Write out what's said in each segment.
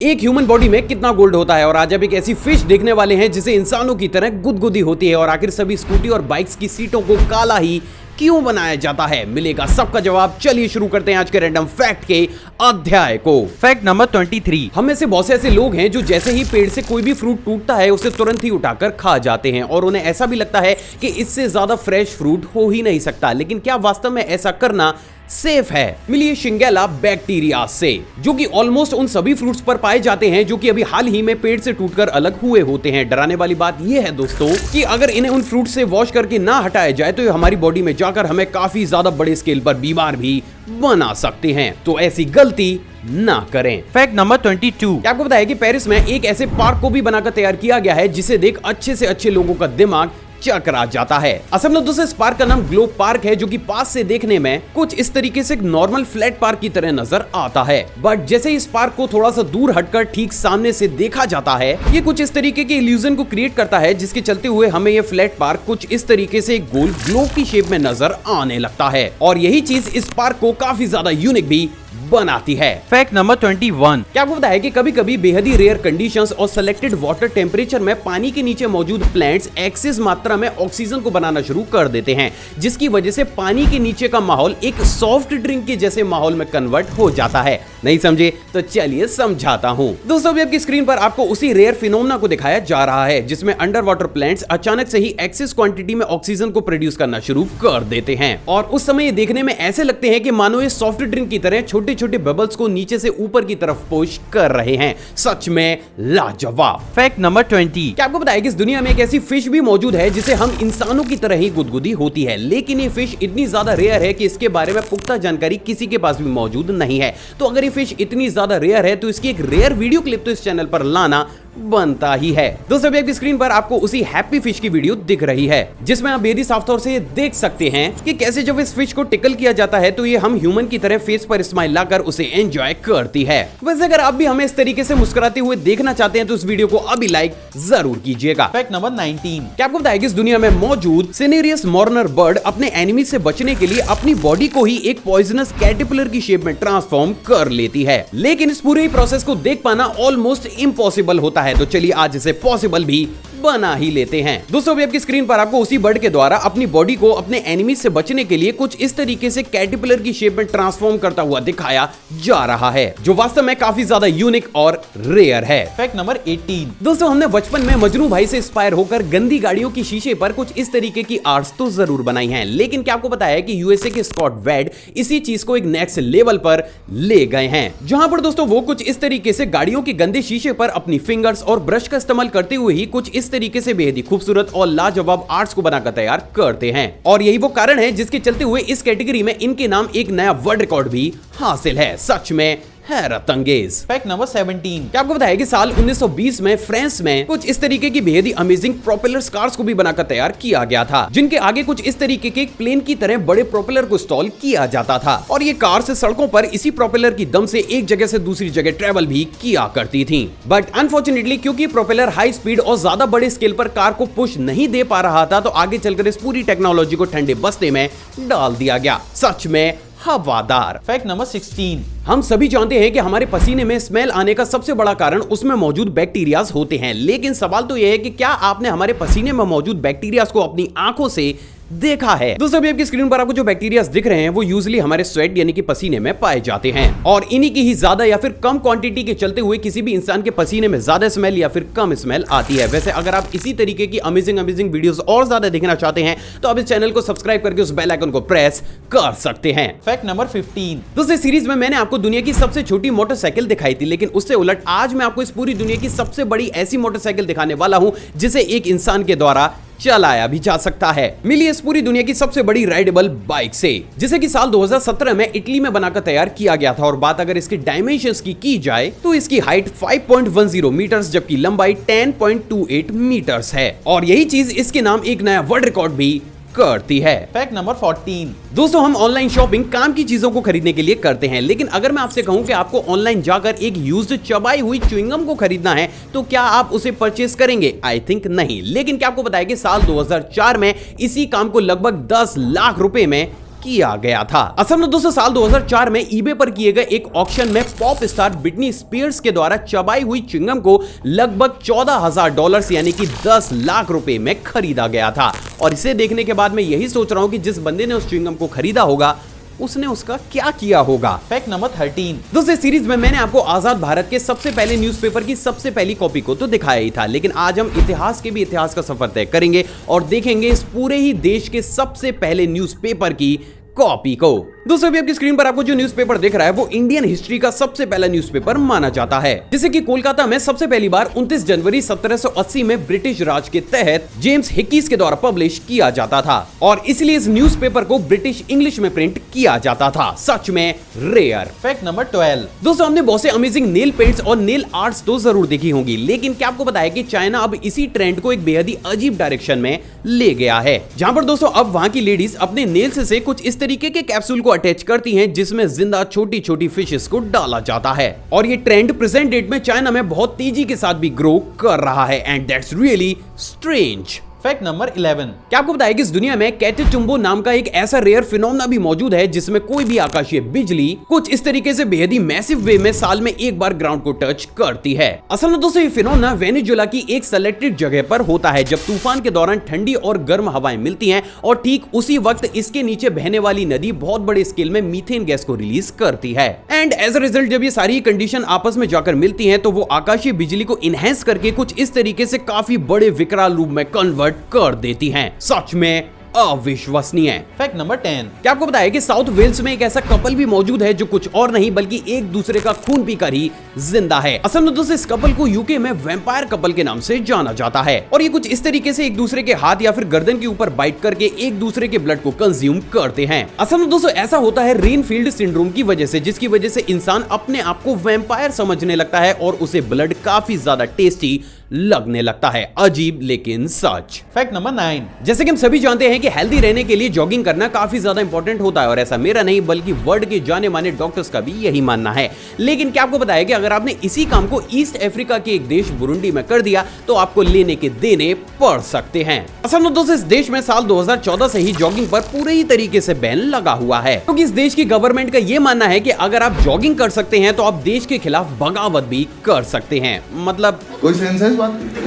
एक human body में कितना गोल्ड होता है और आज अब एक ऐसी फिश देखने वाले हैं जिसे इंसानों की तरह गुदगुदी होती है। और आखिर सभी स्कूटी और बाइक्स की सीटों को काला ही क्यों बनाया जाता है, मिलेगा सबका जवाब। चलिए शुरू करते हैं आज के रैंडम फैक्ट के अध्याय को। Fact number 23। हम में से बहुत से ऐसे लोग हैं जो जैसे ही पेड़ से कोई भी फ्रूट टूटता है उसे तुरंत ही उठाकर खा जाते हैं और उन्हें ऐसा भी लगता है कि इससे ज्यादा फ्रेश फ्रूट हो ही नहीं सकता। लेकिन क्या वास्तव में ऐसा करना सेफ है? मिलिए शिंगेला बैक्टीरिया से, जो कि ऑलमोस्ट उन सभी फ्रूट्स पर पाए जाते हैं जो कि अभी हाल ही में पेड़ से टूटकर अलग हुए होते हैं। डराने वाली बात यह है दोस्तों कि अगर इन्हें उन फ्रूट से वॉश करके ना हटाया जाए तो ये हमारी बॉडी में जाकर हमें काफी ज्यादा बड़े स्केल पर बीमार भी बना सकते हैं। तो ऐसी गलती ना करें। Fact number 22। क्या आपको पता है कि पेरिस में एक ऐसे पार्क को भी बनाकर तैयार किया गया है जिसे देख अच्छे से अच्छे लोगों का दिमाग चकरा जाता है। असल में दोस्तों इस पार्क का नाम ग्लोब पार्क है, जो कि पास से देखने में कुछ इस तरीके से एक नॉर्मल फ्लैट पार्क की तरह नजर आता है। बट जैसे इस पार्क को थोड़ा सा दूर हटकर ठीक सामने से देखा जाता है, ये कुछ इस तरीके के इल्यूजन को क्रिएट करता है जिसके चलते हुए हमें ये फ्लैट पार्क कुछ इस तरीके से एक गोल ग्लोब की शेप में नजर आने लगता है। और यही चीज इस पार्क को काफी ज्यादा यूनिक भी बनाती है। Fact number 21। क्या आपको पता है कि कभी कभी बेहद ही रेयर कंडीशंस और सिलेक्टेड वाटर टेम्परेचर में पानी के नीचे मौजूद प्लांट्स एक्सेस मात्रा में ऑक्सीजन को बनाना शुरू कर देते हैं, जिसकी वजह से पानी के नीचे का माहौल एक सॉफ्ट ड्रिंक के जैसे माहौल में कन्वर्ट हो जाता है। नहीं समझे तो चलिए समझाता हूँ। दोस्तों अभी आपकी स्क्रीन पर आपको उसी रेयर फिनोमेना को दिखाया जा रहा है जिसमें अंडर वाटर प्लांट्स अचानक से ही एक्सेस क्वांटिटी में ऑक्सीजन को प्रोड्यूस करना शुरू कर देते हैं और उस समय ये देखने में ऐसे लगते हैं कि मानो ये सॉफ्ट ड्रिंक की तरह छोटे छोटे बबल्स को नीचे से ऊपर की तरफ पुश कर रहे हैं। सच में लाजवाब। Fact number 20। क्या आपको पता है कि इस दुनिया में एक ऐसी फिश भी मौजूद है जिसे हम इंसानों की तरह ही गुदगुदी होती है, लेकिन ये फिश इतनी ज्यादा रेयर है कि इसके बारे में पुख्ता जानकारी किसी के पास भी मौजूद नहीं है। तो अगर ये फिश इतनी ज्यादा रेयर है तो इसकी एक रेयर वीडियो क्लिप तो इस चैनल पर लाना बनता ही है। दोस्तों अभी स्क्रीन पर आपको उसी हैप्पी फिश की वीडियो दिख रही है जिसमें आप बेहद साफ तौर से ये देख सकते हैं कि कैसे जब इस फिश को टिकल किया जाता है तो ये हम ह्यूमन की तरह फेस पर स्माइल लाकर उसे एंजॉय करती है। वैसे अगर आप भी हमें इस तरीके से मुस्कुराते हुए देखना चाहते हैं तो इस वीडियो को अभी लाइक जरूर कीजिएगा। Fact number 19। क्या आपको पता है कि इस दुनिया में मौजूद सिनेरियस मॉर्नर बर्ड अपने एनिमी से बचने के लिए अपनी बॉडी को ही एक पॉइजनस कैटरपिलर की शेप में ट्रांसफॉर्म कर लेती है, लेकिन इस पूरे प्रोसेस को देख पाना ऑलमोस्ट इम्पॉसिबल होता है। तो चलिए आज इसे पॉसिबल भी बना ही लेते हैं। दोस्तों अभी आपकी स्क्रीन पर आपको उसी बर्ड के द्वारा अपनी बॉडी को अपने एनिमी से बचने के लिए कुछ इस तरीके से कैटरपिलर की शेप में ट्रांसफॉर्म करता हुआ दिखाया जा रहा है, जो वास्तव में काफी ज्यादा यूनिक और रेयर है। Fact number 18। दोस्तों हमने बचपन में मजनू भाई से इंस्पायर होकर गंदी गाड़ियों की शीशे पर कुछ इस तरीके की आर्ट्स तो जरूर बनाई हैं, लेकिन क्या आपको पता है कि यूएसए के स्कॉट वेड इसी चीज को एक नेक्स्ट लेवल पर ले गए हैं, जहां पर दोस्तों वो कुछ इस तरीके से गाड़ियों के गंदे शीशे पर अपनी फिंगर्स और ब्रश का इस्तेमाल करते हुए ही कुछ इस तरीके से बेहद ही खूबसूरत और लाजवाब आर्ट्स को बनाकर तैयार करते हैं। और यही वो कारण है जिसके चलते हुए इस कैटेगरी में इनके नाम एक नया वर्ल्ड रिकॉर्ड भी हासिल है। सच में हैरत अंगेज। Fact number 17। क्या आपको पता है कि साल 1920 में फ्रांस में कुछ इस तरीके की बेहद ही अमेजिंग प्रोपेलर कार्स को भी बनाकर तैयार किया गया था, जिनके आगे कुछ इस तरीके के प्लेन की तरह बड़े प्रोपेलर को इंस्टॉल किया जाता था और ये कार से सड़कों पर इसी प्रोपेलर की दम से एक जगह से दूसरी जगह ट्रेवल भी किया करती थी। बट अनफॉर्चुनेटली क्योंकि प्रोपेलर हाई स्पीड और ज्यादा बड़े स्केल पर कार को पुश नहीं दे पा रहा था, तो आगे चलकर इस पूरी टेक्नोलॉजी को ठंडे बस्ते में डाल दिया गया। सच में हवादार। Fact number 16। हम सभी जानते हैं कि हमारे पसीने में स्मेल आने का सबसे बड़ा कारण उसमें मौजूद बैक्टीरियाज होते हैं, लेकिन सवाल तो यह है कि क्या आपने हमारे पसीने में मौजूद बैक्टीरियाज को अपनी आंखों से देखा है? दोस्तों अभी आपकी स्क्रीन पर आपको जो बैक्टीरियाज दिख रहे हैं वो यूजुअली हमारे स्वेट यानी कि पसीने में पाए जाते हैं और इन्हीं की ही ज्यादा या फिर कम क्वांटिटी के चलते हुए किसी भी इंसान के पसीने में ज्यादा स्मेल या फिर कम स्मेल आती है। वैसे अगर आप इसी तरीके की अमेजिंग वीडियोस और ज्यादा देखना चाहते हैं तो आप इस चैनल को सब्सक्राइब करके उस बेल आइकन को प्रेस कर सकते हैं। Fact number 15। दोस्तों सीरीज में मैंने आपको दुनिया की सबसे छोटी मोटरसाइकिल दिखाई थी, लेकिन उससे उलट आज मैं आपको इस पूरी दुनिया की सबसे बड़ी ऐसी मोटरसाइकिल दिखाने वाला हूं जिसे एक इंसान के द्वारा चलाया भी जा सकता है। मिली इस पूरी दुनिया की सबसे बड़ी राइडेबल बाइक से, जिसे कि साल 2017 में इटली में बनाकर तैयार किया गया था। और बात अगर इसके डायमेंशंस की जाए तो इसकी हाइट 5.10 मीटर्स जबकि लंबाई 10.28 मीटर्स है और यही चीज इसके नाम एक नया वर्ल्ड रिकॉर्ड भी करती है। Fact number 14। दोस्तों हम ऑनलाइन शॉपिंग काम की चीजों को खरीदने के लिए करते हैं, लेकिन अगर मैं आपसे कहूं कि आपको ऑनलाइन जाकर एक यूज्ड चबाई हुई च्युइंगम को खरीदना है तो क्या आप उसे परचेस करेंगे? आई थिंक नहीं। लेकिन क्या आपको पता है कि साल 2004 में इसी काम को लगभग 10 लाख रुपए में किया गया था। असल में दोस्तों साल 2004 में ईबे पर किए गए एक ऑक्शन में पॉप स्टार ब्रिटनी स्पीयर्स के द्वारा चबाई हुई च्युइंगम को लगभग $14,000 यानी कि 10 लाख रुपए में खरीदा गया था। और इसे देखने के बाद मैं यही सोच रहा हूं कि जिस बंदे ने उस च्युइंगम को खरीदा होगा उसने उसका क्या किया होगा। Fact number 13। दोस्तों सीरीज में मैंने आपको आजाद भारत के सबसे पहले न्यूज़पेपर की सबसे पहली कॉपी को तो दिखाया ही था, लेकिन आज हम इतिहास के भी इतिहास का सफर तय करेंगे और देखेंगे इस पूरे ही देश के सबसे पहले न्यूज़पेपर की कॉपी को। दोस्तों अभी आपकी स्क्रीन पर आपको जो न्यूज़पेपर दिख रहा है वो इंडियन हिस्ट्री का सबसे पहला न्यूज़पेपर माना जाता है, जिसे कि कोलकाता में सबसे पहली बार 29 जनवरी 1780 में ब्रिटिश राज के तहत जेम्स हिकीज के द्वारा पब्लिश किया जाता था और इसलिए इस न्यूज़पेपर को ब्रिटिश इंग्लिश में प्रिंट किया जाता था। सच में रेयर। Fact number 12। दोस्तों हमने बहुत से अमेजिंग नेल पेंट्स और नेल आर्ट्स तो जरूर देखी होंगी, लेकिन क्या आपको पता है कि चाइना अब इसी ट्रेंड को एक बेहद ही अजीब डायरेक्शन में ले गया है, जहां पर दोस्तों अब वहां की लेडीज अपने नेल्स से कुछ इस तरीके के कैप्सूल को अटैच करती हैं जिसमें जिंदा छोटी छोटी फिशेस को डाला जाता है। और ये ट्रेंड प्रेजेंट डेट में चाइना में बहुत तेजी के साथ भी ग्रो कर रहा है and that's really strange. Fact number 11। क्या आपको बताया कि इस दुनिया में कैटेटुम्बो नाम का एक ऐसा रेयर फिनोमेना भी मौजूद है जिसमें कोई भी आकाशीय बिजली कुछ इस तरीके से बेहद ही मैसिव वे में साल में एक बार ग्राउंड को टच करती है। असल में दोस्तों ये फिनोमेना वेनेजुएला की एक सेलेक्टेड जगह पर होता है जब तूफान के दौरान ठंडी और गर्म हवाएं मिलती हैं और ठीक उसी वक्त इसके नीचे बहने वाली नदी बहुत बड़े स्केल में मीथेन गैस को रिलीज करती है एंड एज अ रिजल्ट जब ये सारी कंडीशन आपस में जाकर मिलती हैं तो वो आकाशीय बिजली को इनहेंस करके कुछ इस तरीके से काफी बड़े विकराल रूप में कन्वर्ट कर देती हैं। सच में अविश्वसनीय। Fact number 10। क्या आपको बताया कि साउथ वेल्स में एक ऐसा कपल भी मौजूद है जो कुछ और नहीं बल्कि एक दूसरे का खून पीकर ही जिंदा है। असल में दोस्तों इस कपल को यूके में वैम्पायर कपल के नाम से जाना जाता है और ये कुछ इस तरीके से एक दूसरे के हाथ या फिर गर्दन के ऊपर बाइट करके एक दूसरे के ब्लड को कंज्यूम करते हैं। असल में दोस्तों ऐसा होता है रेनफील्ड सिंड्रोम की वजह से, जिसकी वजह से इंसान अपने आप को वैम्पायर समझने लगता है और उसे ब्लड काफी ज्यादा टेस्टी लगने लगता है। अजीब लेकिन सच। Fact number 9। जैसे कि हम सभी जानते हैं कि हेल्दी रहने के लिए जॉगिंग करना काफी ज्यादा इंपॉर्टेंट होता है और ऐसा मेरा नहीं बल्कि वर्ल्ड के जाने माने डॉक्टर्स का भी यही मानना है। लेकिन क्या आपको बताया कि अगर आपने इसी काम को ईस्ट अफ्रीका के एक देश बुरुंडी में कर दिया तो आपको लेने के देने पड़ सकते हैं। असल में दोस्तों इस देश में साल 2014 से ही जॉगिंग पर पूरे ही तरीके से बैन लगा हुआ है, क्योंकि इस देश की गवर्नमेंट का यह मानना है कि अगर आप जॉगिंग कर सकते हैं तो आप देश के खिलाफ बगावत भी कर सकते हैं। मतलब कोई सेंस है इस बात की?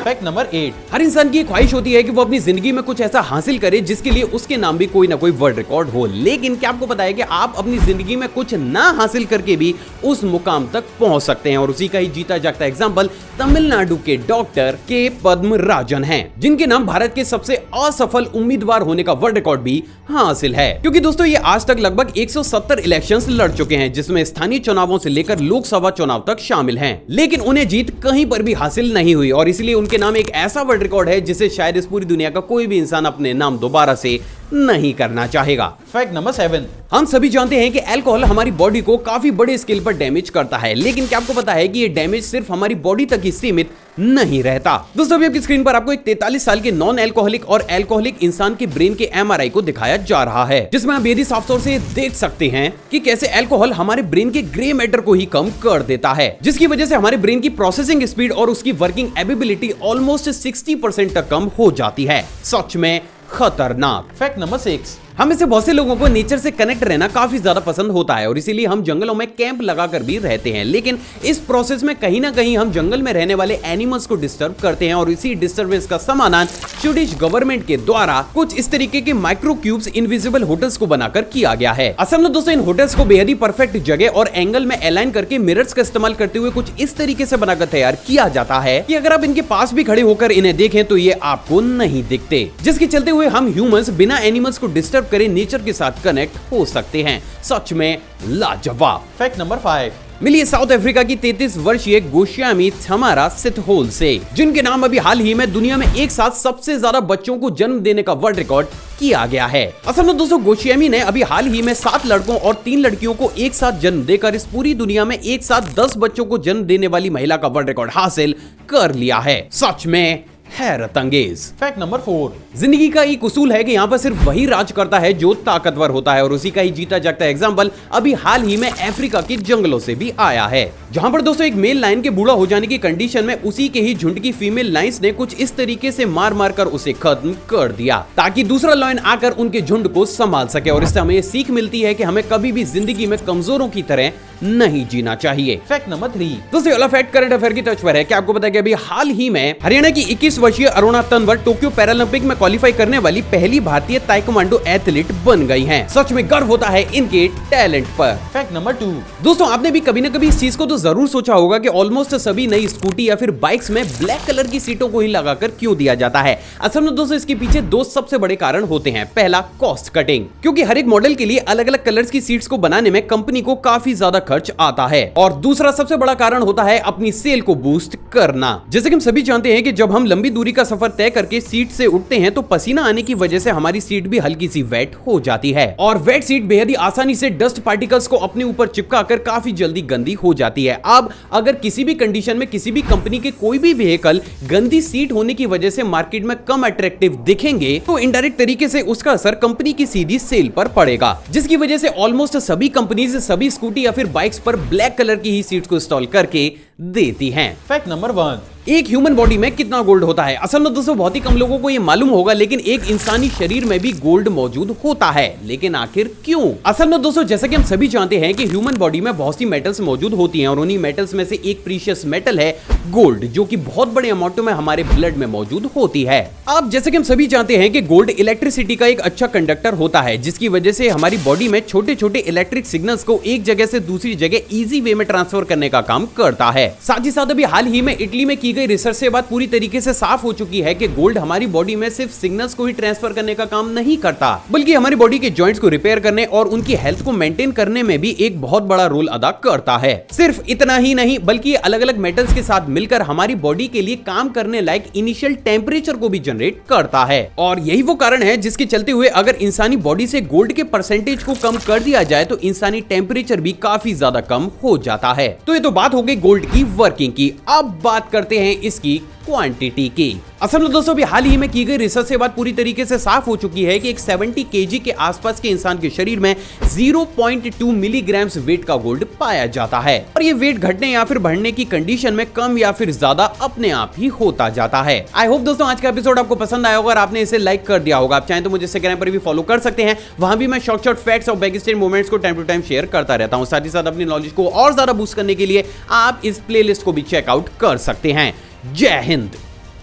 Fact number 8। हर इंसान की ख्वाहिश होती है कि वो अपनी जिंदगी में कुछ ऐसा हासिल करे जिसके लिए उसके नाम भी कोई ना कोई वर्ल्ड रिकॉर्ड हो, लेकिन क्या आपको पता है कि आप अपनी जिंदगी में कुछ ना हासिल करके भी उस मुकाम तक पहुंच सकते हैं। और उसी का ही जीता जागता एग्जांपल तमिलनाडु के डॉक्टर के पद्मराजन हैं, जिनके नाम भारत के सबसे असफल उम्मीदवार होने का वर्ल्ड रिकॉर्ड भी हासिल है। क्योंकि दोस्तों ये आज तक लगभग 170 इलेक्शंस लड़ चुके हैं, जिसमें स्थानीय चुनावों से लेकर लोकसभा चुनाव तक शामिल हैं, लेकिन उन्हें जीत कहीं पर भी हासिल नहीं हुई और इसलिए उनके नाम एक ऐसा वर्ल्ड रिकॉर्ड है जिसे शायद इस पूरी दुनिया का कोई भी इंसान अपने नाम दोबारा से नहीं करना चाहेगा। Fact number 7। हम सभी जानते हैं कि अल्कोहल हमारी बॉडी को काफी बड़े स्केल पर डैमेज करता है, लेकिन क्या आपको पता है कि ये डैमेज सिर्फ हमारी बॉडी तक ही सीमित नहीं रहता। दोस्तों अभी आपकी स्क्रीन पर आपको एक 43 साल के नॉन अल्कोहलिक और अल्कोहलिक इंसान के ब्रेन के एमआरआई को दिखाया जा रहा है, जिसमें आप बेहद साफ तौर से देख सकते हैं कि कैसे अल्कोहल हमारे ब्रेन के ग्रे मैटर को ही कम कर देता है, जिसकी वजह से हमारे ब्रेन की प्रोसेसिंग स्पीड और उसकी वर्किंग एबिलिटी ऑलमोस्ट 60% तक कम हो जाती है। सच में खतरनाक। Fact number 6। हम में से बहुत से लोगों को नेचर से कनेक्ट रहना काफी ज्यादा पसंद होता है और इसीलिए हम जंगलों में कैंप लगाकर भी रहते हैं, लेकिन इस प्रोसेस में कहीं ना कहीं हम जंगल में रहने वाले एनिमल्स को डिस्टर्ब करते हैं और इसी डिस्टर्बेंस का समाधान स्वीडिश गवर्नमेंट के द्वारा कुछ इस तरीके के माइक्रो क्यूब्स इनविजिबल होटल्स को बनाकर किया गया है। असल में दोस्तों इन होटल्स को बेहद ही परफेक्ट जगह और एंगल में अलाइन करके मिरर्स का इस्तेमाल करते हुए कुछ इस तरीके से बनाकर तैयार किया जाता है कि अगर आप इनके पास भी खड़े होकर इन्हें देखें तो ये आपको नहीं दिखते, जिसके चलते हुए हम ह्यूमंस बिना एनिमल्स को डिस्टर्ब करे नेचर के साथ कनेक्ट हो सकते हैं। सच में लाजवाब। Fact number 5। मिलिए साउथ अफ्रीका की 33 वर्षीय गोशियामी थमारा सितहोल से, जिनके नाम अभी हाल ही में दुनिया में एक साथ सबसे ज्यादा बच्चों को जन्म देने का वर्ल्ड रिकॉर्ड किया गया है। असल में दोस्तों गोशियामी ने अभी हाल ही में 7 लड़कों और 3 लड़कियों को एक साथ जन्म देकर इस पूरी दुनिया में एक साथ 10 बच्चों को जन्म देने वाली महिला का वर्ल्ड रिकॉर्ड हासिल कर लिया है। सच में हैरत अंगेज। Fact number 4। जिंदगी का एक उसूल है कि यहाँ पर सिर्फ वही राज करता है जो ताकतवर होता है, और उसी का ही जीता जागता एग्जाम्पल अभी हाल ही में अफ्रीका के जंगलों से भी आया है, जहां पर दोस्तों एक मेल लायन के बूढ़ा हो जाने की कंडीशन में उसी के ही झुंड की फीमेल लायंस ने कुछ इस तरीके से मार मार कर उसे खत्म कर दिया ताकि दूसरा लायन आकर उनके झुंड को संभाल सके। और इससे हमें ये सीख मिलती है कि हमें कभी भी जिंदगी में कमजोरों की तरह नहीं जीना चाहिए। Fact number 3। दोस्तों अगला फैक्ट करंट अफेयर की टच पर है। क्या आपको पता है कि अभी हाल ही में हरियाणा की 21 वर्षीय अरुणा तंवर टोक्यो पैरालंपिक में क्वालिफाई करने वाली पहली भारतीय ताइक्वांडो एथलीट बन गई हैं। सच में गर्व होता है इनके टैलेंट पर। Fact number 2। दोस्तों आपने भी कभी ना कभी इस चीज को तो जरूर सोचा होगा कि ऑलमोस्ट सभी नई स्कूटी या फिर बाइक्स में ब्लैक कलर की सीटों को ही लगाकर क्यों दिया जाता है। असल में दोस्तों इसके पीछे दो सबसे बड़े कारण होते हैं। पहला, कॉस्ट कटिंग, क्योंकि हर एक मॉडल के लिए अलग अलग कलर्स की सीट्स को बनाने में कंपनी को काफी ज्यादा खर्च आता है। और दूसरा सबसे बड़ा कारण होता है अपनी सेल को बूस्ट करना। जैसे कि हम सभी जानते हैं कि जब हम लंबी दूरी का सफर तय करके सीट से उठते हैं तो पसीना आने की वजह से हमारी सीट भी हल्की सी वेट हो जाती है, और वेट सीट बेहद ही आसानी से डस्ट पार्टिकल्स को अपने ऊपर चिपकाकर काफी जल्दी गंदी हो जाती है। अब अगर किसी भी कंडीशन में किसी भी कंपनी के कोई भी व्हीकल गंदी सीट होने की वजह से मार्केट में कम अट्रैक्टिव दिखेंगे तो इनडायरेक्ट तरीके से उसका असर कंपनी की सीधी सेल पर पड़ेगा, जिसकी वजह से ऑलमोस्ट सभी कंपनीज सभी स्कूटी या फिर बाइक्स पर ब्लैक कलर की ही सीट्स को इंस्टॉल करके देती हैं। Fact number 1। एक ह्यूमन बॉडी में कितना गोल्ड होता है? असल में दोस्तों बहुत ही कम लोगों को ये मालूम होगा, लेकिन एक इंसानी शरीर में भी गोल्ड मौजूद होता है। लेकिन आखिर क्यों? असल में दोस्तों जैसा कि हम सभी जानते हैं कि ह्यूमन बॉडी में बहुत सी मेटल्स मौजूद होती हैं, और उन्हीं मेटल्स में से एक प्रीशियस मेटल है गोल्ड, जो कि बहुत बड़े अमाउंट में हमारे ब्लड में मौजूद होती है। अब जैसे कि हम सभी जानते हैं कि गोल्ड इलेक्ट्रिसिटी का एक अच्छा कंडक्टर होता है, जिसकी वजह से हमारी बॉडी में छोटे छोटे इलेक्ट्रिक सिग्नल्स को एक जगह से दूसरी जगह इजी वे में ट्रांसफर करने का काम करता है। साथ ही साथ अभी हाल ही में इटली में की गई रिसर्च से बात पूरी तरीके से साफ हो चुकी है कि गोल्ड हमारी बॉडी में सिर्फ सिग्नल्स को ही ट्रांसफर करने का काम नहीं करता, बल्कि हमारी बॉडी के जॉइंट्स को रिपेयर करने और उनकी हेल्थ को मेंटेन करने में भी एक बहुत बड़ा रोल अदा करता है। सिर्फ इतना ही नहीं, बल्कि अलग अलग मेटल्स के साथ मिलकर हमारी बॉडी के लिए काम करने लायक इनिशियल टेम्परेचर को भी जनरेट करता है। और यही वो कारण है जिसके चलते हुए अगर इंसानी बॉडी से गोल्ड के परसेंटेज को कम कर दिया जाए तो इंसानी टेम्परेचर भी काफी ज्यादा कम हो जाता है। तो ये तो बात हो गई गोल्ड की वर्किंग की। अब बात करते हैं इसकी क्वांटिटी की। असल में दोस्तों अभी हाल ही में की गई रिसर्च से बात पूरी तरीके से साफ हो चुकी है कि एक 70 केजी के आसपास के इंसान के शरीर में 0.2 मिलीग्राम्स वेट का गोल्ड पाया जाता है, और ये वेट घटने या फिर बढ़ने की कंडीशन में कम या फिर ज्यादा अपने आप ही होता जाता है। आई होप दोस्तों आज का एपिसोड आपको पसंद आया होगा और आपने इसे लाइक कर दिया होगा। आप चाहें तो मुझे इंस्टाग्राम पर भी फॉलो कर सकते हैं, वहां भी मैं शॉर्ट फैक्ट्स और बैकस्टेज मोमेंट्स को टाइम टू टाइम शेयर करता रहता हूं। साथ ही साथ अपनी नॉलेज को और ज्यादा बूस्ट करने के लिए आप इस प्लेलिस्ट को भी चेकआउट कर सकते हैं। जय हिंद।